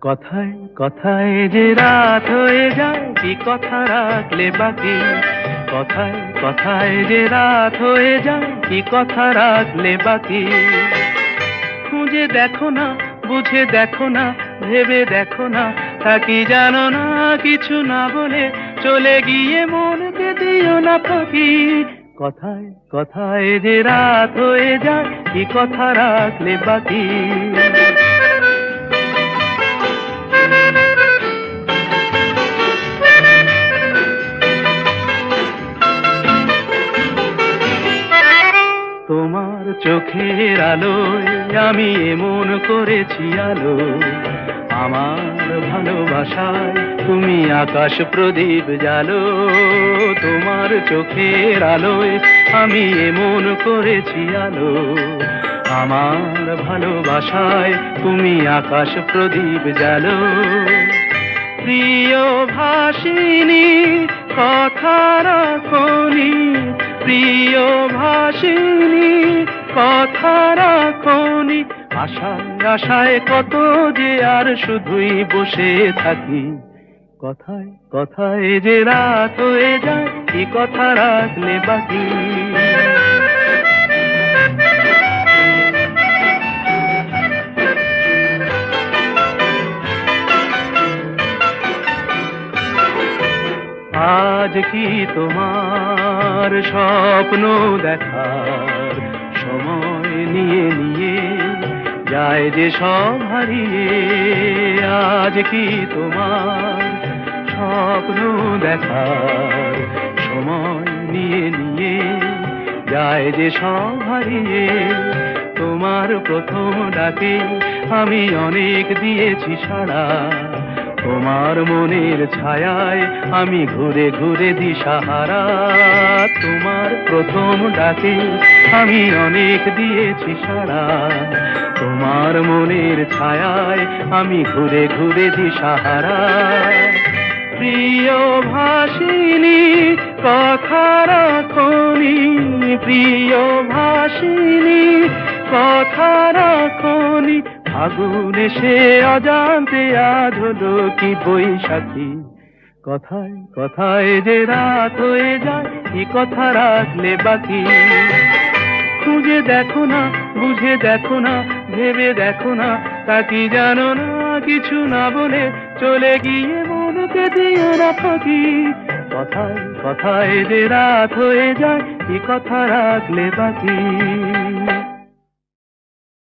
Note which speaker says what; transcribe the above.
Speaker 1: কথায় কথায় যে রাত হয়ে যায়, কি কথা রাখলে বাকি। কথায় কথায় যে রাত হয়ে যায়, কি কথা রাখলে বাকি। খুঁজে দেখো না, বুঝে দেখো না, ভেবে দেখো না, তা কি জানো না। কিছু না বলে চলে গিয়ে মনকে দিও না ফাঁকি। কথায় কথায় যে রাত হয়ে যায়, কি কথা রাখলে বাকি। তোমার চোখের আলোয় আমি এমন করেছি আলো। আমার ভালোবাসায় তুমি আকাশ প্রদীপ জালো। তোমার চোখের আলোয় আমি এমন করেছি আলো। আমার ভালোবাসায় তুমি আকাশ প্রদীপ জালো। প্রিয় ভাসিনী কথা রাখনি, প্রিয় ভাসিনী কথা রাখনি। আশায় আশায় কত যে আর শুধুই বসে থাকি। কথায় কথায় যে রাত হয়ে যায়, কি কথা রাখলে বাকি। আজ কি তোমার স্বপ্ন দেখার সময় নিয়ে নিয়ে যায় যে সব হারিয়ে। আজ কি তোমার স্বপ্ন দেখার সময় নিয়ে নিয়ে যায় যে সব হারিয়ে। তোমার প্রথম ডাকে আমি অনেক দিয়েছি সাড়া। তোমার মনের ছায়ায় আমি ঘুরে ঘুরে দিশাহারা। তোমার প্রথম ডাকে আমি অনেক দিয়েছি সাড়া। তোমার মনের ছায়ায় আমি ঘুরে ঘুরে দিশাহারা। প্রিয় ভাসিনী কথা রাখনি, প্রিয় ভাসিনী কথা রাখনি। আগুন এসে অজান্তে আজ হলো কি বৈশাখী। কথায় কথায় যে রাত হয়ে যায়, কি কথা রাখলে বাকি। খুঁজে দেখো না, বুঝে দেখো না, ভেবে দেখো না, তা কি জানো না। কিছু না বলে চলে গিয়ে মনকে দিও না ফাঁকি। কথায় কথায় যে রাত হয়ে যায়, কি কথা রাখলে বাকি।